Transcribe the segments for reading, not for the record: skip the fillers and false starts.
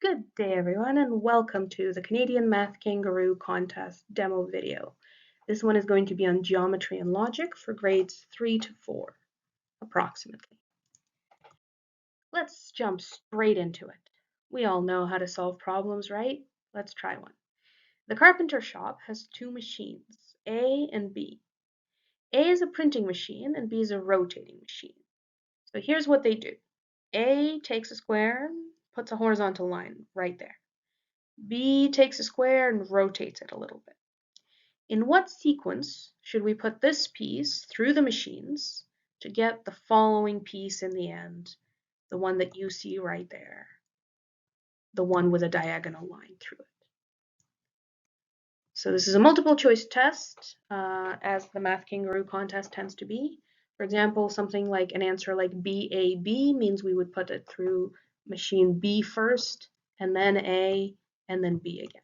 Good day, everyone, and welcome to the Canadian Math Kangaroo contest demo video. This one is going to be on geometry and logic for grades 3 to 4, approximately. Let's jump straight into it. We all know how to solve problems, right? Let's try one. The carpenter shop has two machines, A and B. A is a printing machine and B is a rotating machine. So here's what they do. A takes a square, puts a horizontal line right there. B takes a square and rotates it a little bit. In what sequence should we put this piece through the machines to get the following piece in the end, the one that you see right there, the one with a diagonal line through it? So this is a multiple choice test, as the Math Kangaroo contest tends to be. For example, something like an answer like BAB means we would put it through machine B first, and then A, and then B again.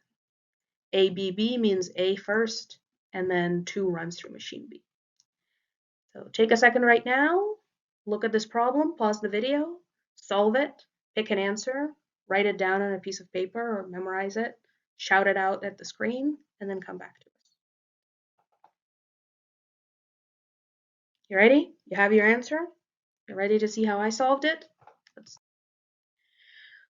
ABB means A first, and then 2 runs through machine B. So take a second right now, look at this problem, pause the video, solve it, pick an answer, write it down on a piece of paper or memorize it, shout it out at the screen, and then come back to us. You ready? You have your answer? You ready to see how I solved it?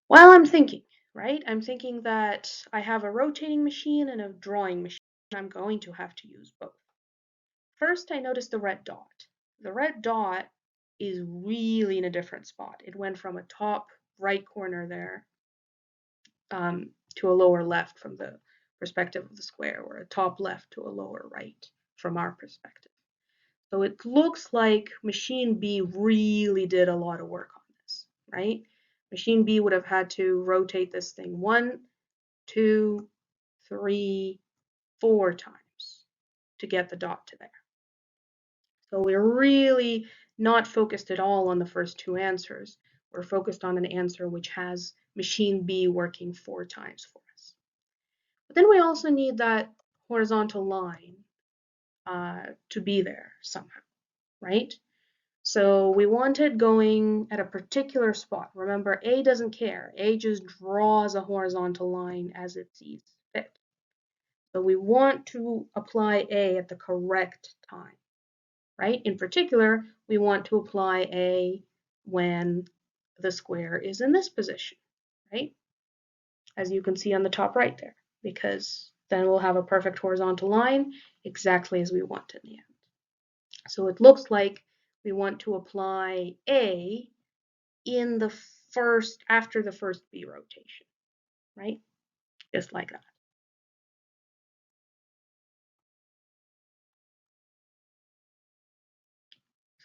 While I'm thinking, right? I'm thinking that I have a rotating machine and a drawing machine. I'm going to have to use both. First, I noticed the red dot. The red dot is really in a different spot. It went from a top right corner there to a lower left from the perspective of the square, or a top left to a lower right from our perspective. So it looks like machine B really did a lot of work on this, right? Machine B would have had to rotate this thing 1, 2, 3, 4 times to get the dot to there. So we're really not focused at all on the first 2 answers. We're focused on an answer which has machine B working 4 times for us. But then we also need that horizontal line to be there somehow, right? So we want it going at a particular spot. Remember, A doesn't care. A just draws a horizontal line as it sees fit. So we want to apply A at the correct time, right? In particular, we want to apply A when the square is in this position, right? As you can see on the top right there, because then we'll have a perfect horizontal line exactly as we want in the end. So it looks like we want to apply A in the after the first B rotation, right? Just like that.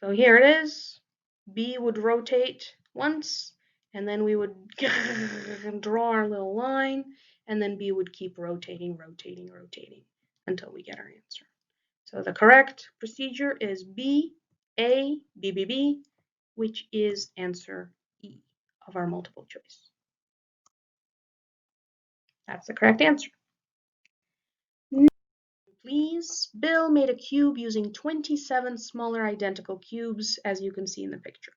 So here it is. B would rotate once, and then we would draw our little line, and then B would keep rotating, rotating, rotating until we get our answer. So the correct procedure is B, A, B, B, B, which is answer E of our multiple choice. That's the correct answer. Please, Bill made a cube using 27 smaller identical cubes, as you can see in the picture.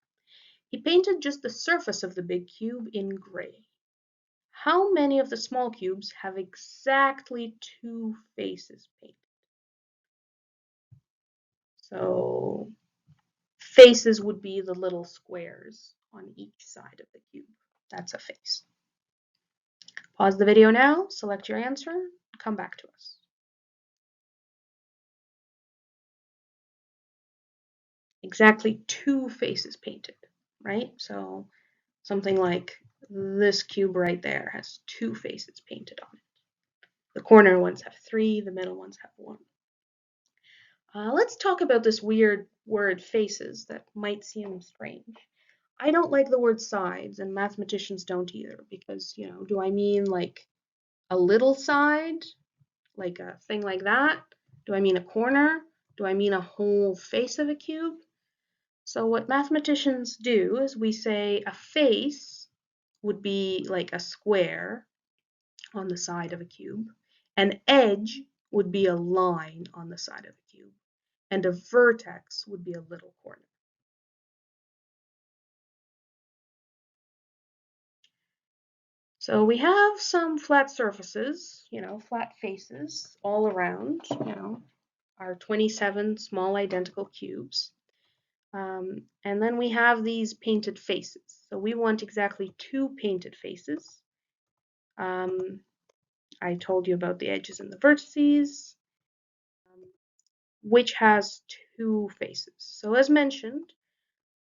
He painted just the surface of the big cube in gray. How many of the small cubes have exactly 2 faces painted? So faces would be the little squares on each side of the cube. That's a face. Pause the video now, select your answer, come back to us. Exactly 2 faces painted, right? So something like this cube right there has 2 faces painted on it. The corner ones have 3, the middle ones have 1. Let's talk about this weird word faces that might seem strange. I don't like the word sides, and mathematicians don't either, because, do I mean like a little side, like a thing like that? Do I mean a corner? Do I mean a whole face of a cube? So what mathematicians do is we say a face would be like a square on the side of a cube. An edge would be a line on the side of a cube. And a vertex would be a little corner. So we have some flat surfaces, flat faces all around, our 27 small identical cubes. And then we have these painted faces. So we want exactly 2 painted faces. I told you about the edges and the vertices, which has 2 faces. So as mentioned,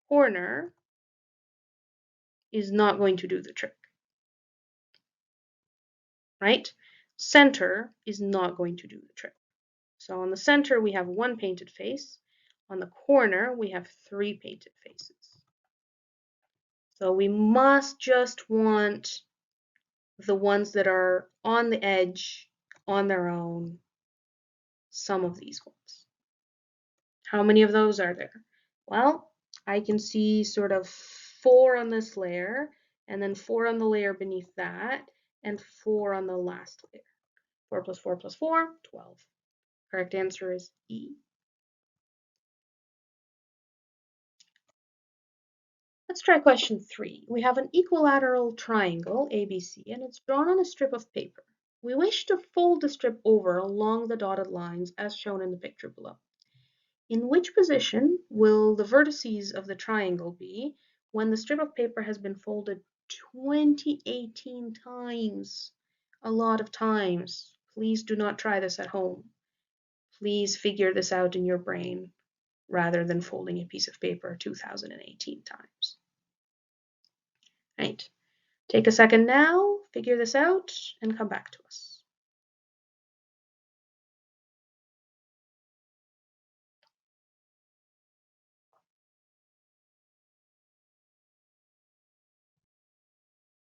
corner is not going to do the trick, right? Center is not going to do the trick. So on the center, we have 1 painted face. On the corner, we have 3 painted faces. So we must just want the ones that are on the edge on their own, some of these ones. How many of those are there? Well, I can see sort of 4 on this layer, and then 4 on the layer beneath that, and 4 on the last layer. 4 plus 4 plus 4, 12. Correct answer is E. Let's try question 3. We have an equilateral triangle, ABC, and it's drawn on a strip of paper. We wish to fold the strip over along the dotted lines as shown in the picture below. In which position will the vertices of the triangle be when the strip of paper has been folded 2018 times? A lot of times. Please do not try this at home. Please figure this out in your brain rather than folding a piece of paper 2018 times. Right. Take a second now, figure this out, and come back to us.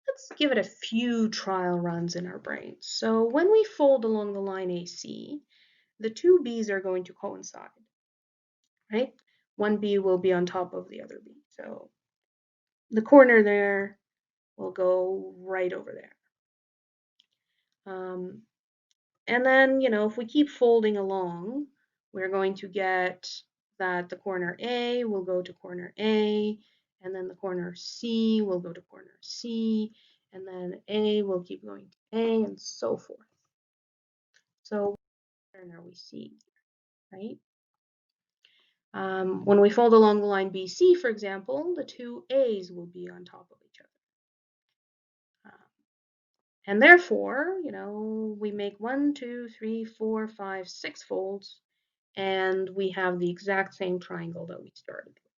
Let's give it a few trial runs in our brains. So when we fold along the line AC, the 2 B's are going to coincide, right? One B will be on top of the other B. So the corner there will go right over there. And then, if we keep folding along, we're going to get that the corner A will go to corner A, and then the corner C will go to corner C, and then A will keep going to A, and so forth. So what pattern are we seeing here, right? When we fold along the line BC, for example, the 2 A's will be on top of each other. And therefore, we make 1, 2, 3, 4, 5, 6 folds, and we have the exact same triangle that we started with,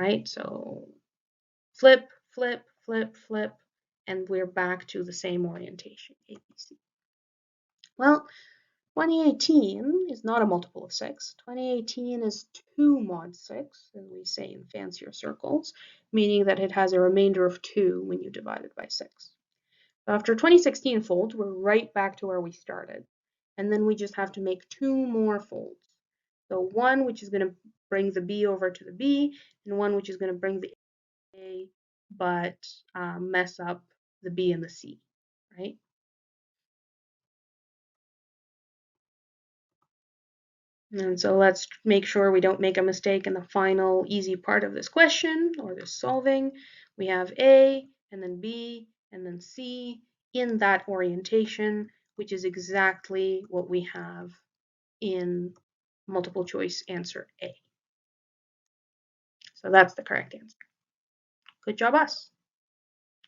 right? So flip, flip, flip, flip, and we're back to the same orientation, ABC. Well, 2018 is not a multiple of 6. 2018 is 2 mod 6, as we say in fancier circles, meaning that it has a remainder of 2 when you divide it by 6. After 2016 folds, we're right back to where we started. And then we just have to make 2 more folds. So one which is going to bring the B over to the B, and one which is going to bring the A, but mess up the B and the C, right? And so let's make sure we don't make a mistake in the final easy part of this question or this solving. We have A, and then B, and then C in that orientation, which is exactly what we have in multiple choice answer A. So that's the correct answer. Good job, us.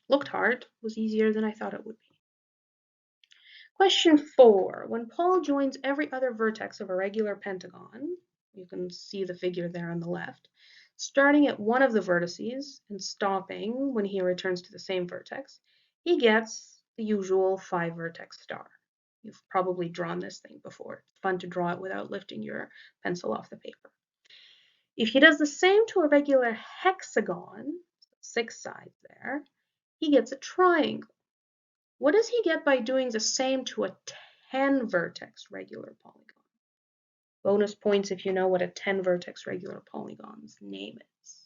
Looked hard, was easier than I thought it would be. Question 4. When Paul joins every other vertex of a regular pentagon, you can see the figure there on the left, starting at one of the vertices and stopping when he returns to the same vertex, he gets the usual 5-vertex star. You've probably drawn this thing before. It's fun to draw it without lifting your pencil off the paper. If he does the same to a regular hexagon, 6 sides there, he gets a triangle. What does he get by doing the same to a 10-vertex regular polygon? Bonus points if you know what a 10-vertex regular polygon's name is.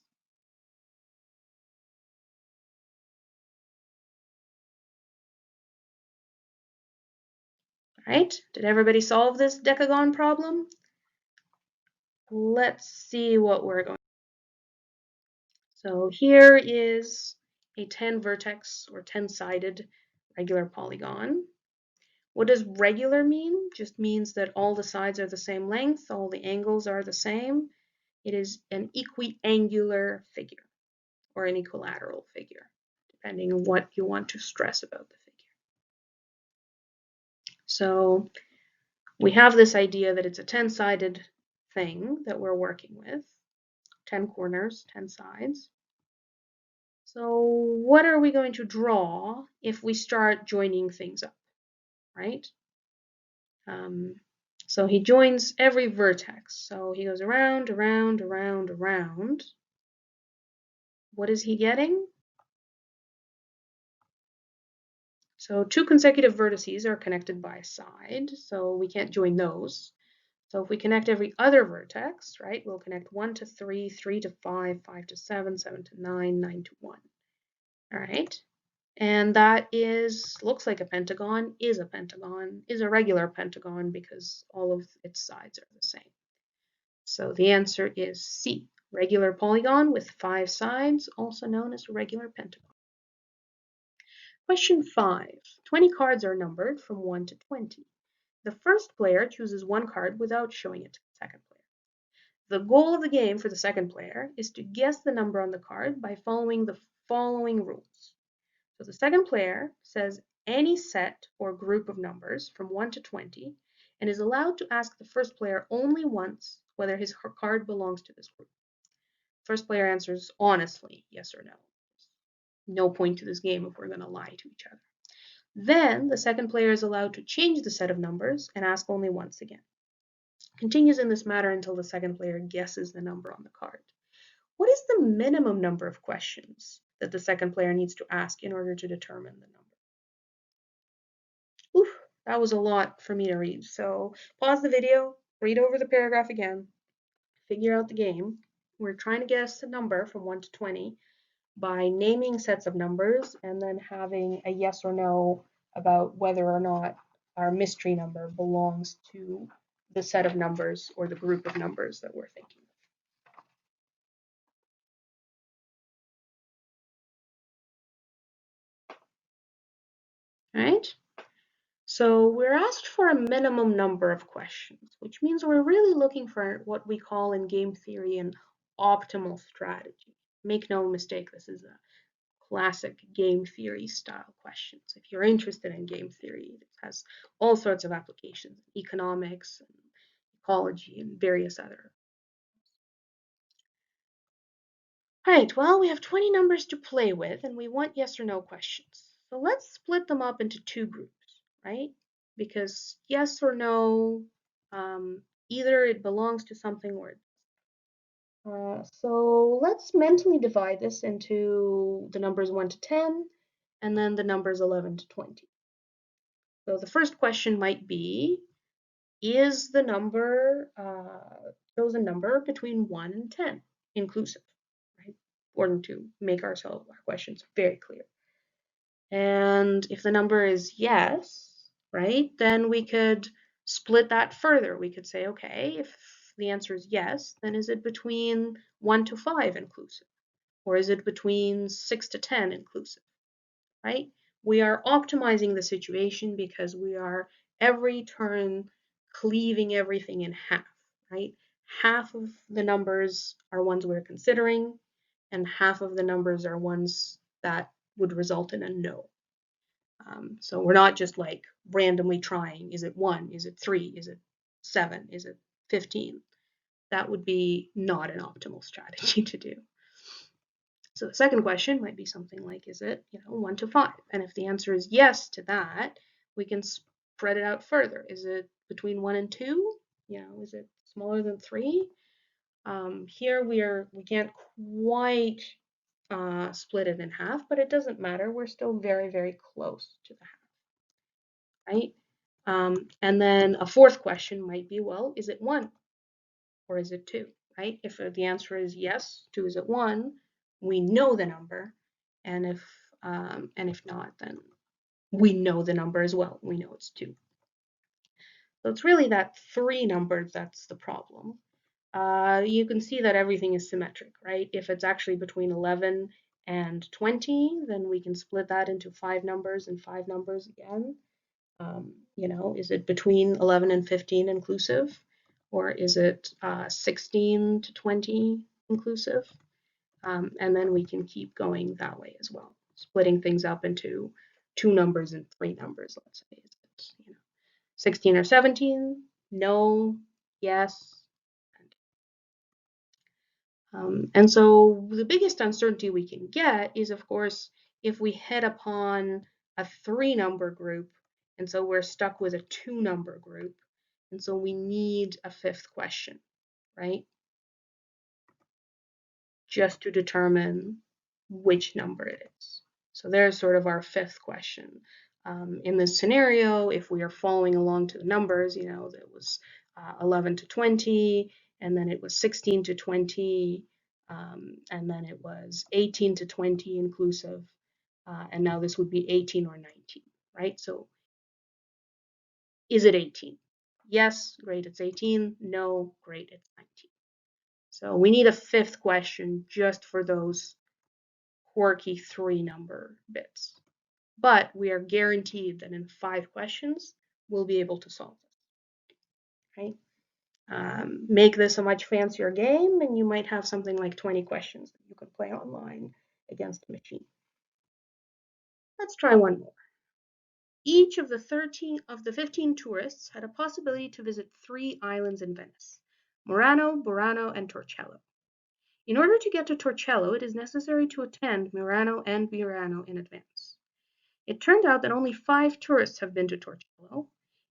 All right, did everybody solve this decagon problem? Let's see what we're going to do. So here is a 10 vertex or 10-sided regular polygon. What does regular mean? Just means that all the sides are the same length, all the angles are the same. It is an equiangular figure or an equilateral figure, depending on what you want to stress about the figure. So we have this idea that it's a 10-sided thing that we're working with, 10 corners, 10 sides. So what are we going to draw if we start joining things up, right? So he joins every vertex. So he goes around, around, around, around. What is he getting? So two consecutive vertices are connected by a side, so we can't join those. So if we connect every other vertex, right, we'll connect 1 to 3, 3 to 5, 5 to 7, 7 to 9, 9 to 1. All right. And that looks like a pentagon, is a regular pentagon because all of its sides are the same. So the answer is C, regular polygon with 5 sides, also known as a regular pentagon. Question 5. 20 cards are numbered from 1 to 20. The first player chooses one card without showing it to the second player. The goal of the game for the second player is to guess the number on the card by following the following rules. So the second player says any set or group of numbers from 1 to 20 and is allowed to ask the first player only once whether his card belongs to this group. First player answers honestly, yes or no. No point to this game if we're going to lie to each other. Then the second player is allowed to change the set of numbers and ask only once again. Continues in this manner until the second player guesses the number on the card. What is the minimum number of questions that the second player needs to ask in order to determine the number? Oof, that was a lot for me to read. So pause the video, read over the paragraph again, figure out the game. We're trying to guess the number from 1 to 20 by naming sets of numbers and then having a yes or no about whether or not our mystery number belongs to the set of numbers or the group of numbers that we're thinking. All right? So we're asked for a minimum number of questions, which means we're really looking for what we call in game theory an optimal strategy. Make no mistake, this is a classic game theory style questions. If you're interested in game theory, it has all sorts of applications, economics, and ecology, and various other. All right, well, we have 20 numbers to play with, and we want yes or no questions. So let's split them up into two groups, right? Because yes or no, either it belongs to something or so let's mentally divide this into the numbers 1 to 10 and then the numbers 11 to 20. So the first question might be, is the number chosen number between 1 and 10 inclusive, right? Important to make our questions very clear. And if the number is yes, right, then we could split that further. We could say, okay, if the answer is yes, then is it between 1 to 5 inclusive? Or is it between 6 to 10 inclusive, right? We are optimizing the situation because we are every turn cleaving everything in half, right? Half of the numbers are ones we're considering, and half of the numbers are ones that would result in a no. So we're not just like randomly trying, is it 1, is it 3, is it 7, is it 15? That would be not an optimal strategy to do. So the second question might be something like, is it 1 to 5? And if the answer is yes to that, we can spread it out further. Is it between 1 and 2? Is it smaller than 3? Here we can't quite split it in half, but it doesn't matter. We're still very, very close to the half, right? And then a fourth question might be, well, is it 1 or is it 2, right? If the answer is yes, 2 is at 1, we know the number, and if not, then we know the number as well. We know it's 2. So it's really that 3 number that's the problem. You can see that everything is symmetric, right? If it's actually between 11 and 20, then we can split that into 5 numbers and 5 numbers again. Is it between 11 and 15 inclusive, or is it 16 to 20 inclusive? And then we can keep going that way as well, splitting things up into 2 numbers and 3 numbers, let's say. Is it 16 or 17? No, yes. And so the biggest uncertainty we can get is, of course, if we hit upon a 3-number group, and so we're stuck with a 2-number group, and so we need a 5th question, right? Just to determine which number it is. So there's sort of our 5th question. In this scenario, if we are following along to the numbers, that was 11 to 20, and then it was 16 to 20, and then it was 18 to 20 inclusive, and now this would be 18 or 19, right? So is it 18? Yes, great, it's 18. No, great, it's 19. So we need a 5th question just for those quirky 3-number bits. But we are guaranteed that in 5 questions, we'll be able to solve this, right? Make this a much fancier game, and you might have something like 20 questions that you can play online against a machine. Let's try one more. Each of the 15 tourists had a possibility to visit 3 islands in Venice: Murano, Burano, and Torcello. In order to get to Torcello, it is necessary to attend Murano and Burano in advance. It turned out that only 5 tourists have been to Torcello,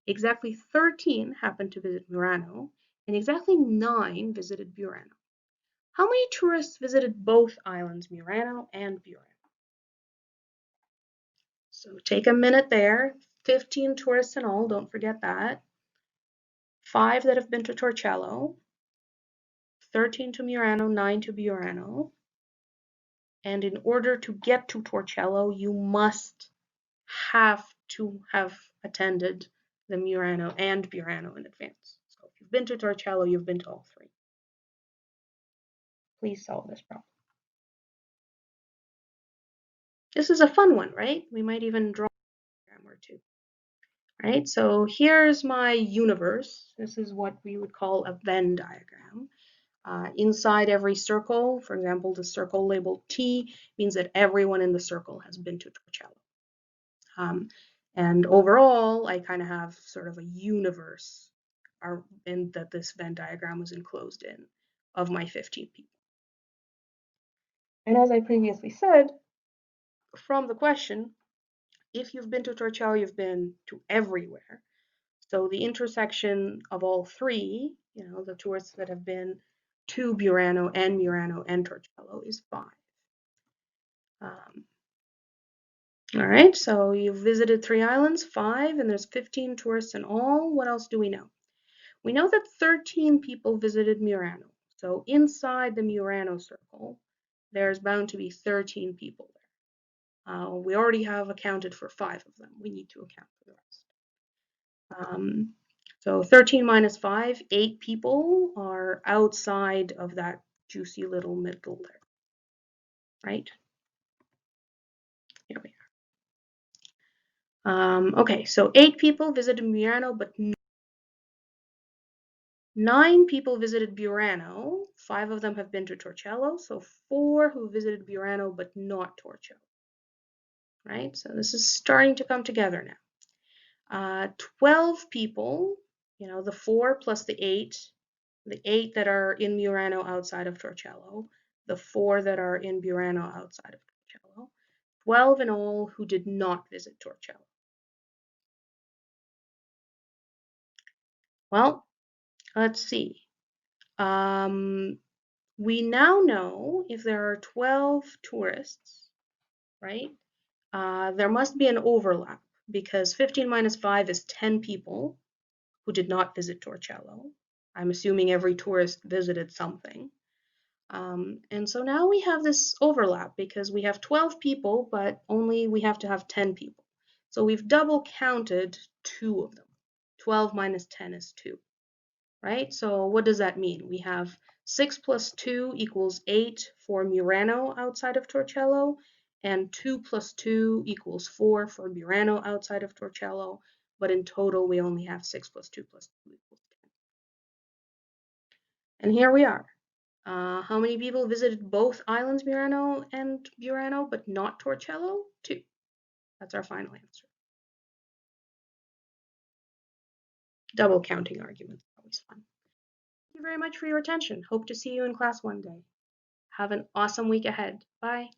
exactly 13 happened to visit Murano, and exactly 9 visited Burano. How many tourists visited both islands, Murano and Burano? So take a minute there. 15 tourists in all, don't forget that. 5 that have been to Torcello, 13 to Murano, 9 to Burano. And in order to get to Torcello, you must have to have attended the Murano and Burano in advance. So if you've been to Torcello, you've been to all 3. Please solve this problem. This is a fun one, right? We might even draw a diagram or 2. Right? So here's my universe. This is what we would call a Venn diagram. Inside every circle, for example, the circle labeled T means that everyone in the circle has been to Torcello. And overall, I kind of have sort of a universe in that this Venn diagram was enclosed in of my 15 people. And as I previously said, from the question, if you've been to Torcello, you've been to everywhere. So the intersection of all 3, the tourists that have been to Burano and Murano and Torcello is 5. All right, so you've visited 3 islands, 5, and there's 15 tourists in all. What else do we know? We know that 13 people visited Murano. So inside the Murano circle, there's bound to be 13 people there. We already have accounted for 5 of them. We need to account for the rest. So 13 minus 5, 8 people are outside of that juicy little middle there, right? Here we are. Okay, so 8 people visited Murano, but 9 people visited Burano. 5 of them have been to Torcello, so 4 who visited Burano, but not Torcello, right? So this is starting to come together now. 12 people, the 4 plus the 8 that are in Murano outside of Torcello, the 4 that are in Burano outside of Torcello, 12 in all who did not visit Torcello. Well, let's see. We now know if there are 12 tourists, right? There must be an overlap because 15 minus 5 is 10 people who did not visit Torcello. I'm assuming every tourist visited something. And so now we have this overlap because we have 12 people, but only we have to have 10 people. So we've double counted 2 of them. 12 minus 10 is 2. right? So what does that mean? We have 6 plus 2 equals 8 for Murano outside of Torcello, and 2 plus 2 equals 4 for Murano outside of Torcello, but in total we only have 6 plus 2 plus 2 equals 10. And here we are. How many people visited both islands, Murano and Burano, but not Torcello? 2. That's our final answer. Double counting arguments are always fun. Thank you very much for your attention. Hope to see you in class one day. Have an awesome week ahead. Bye.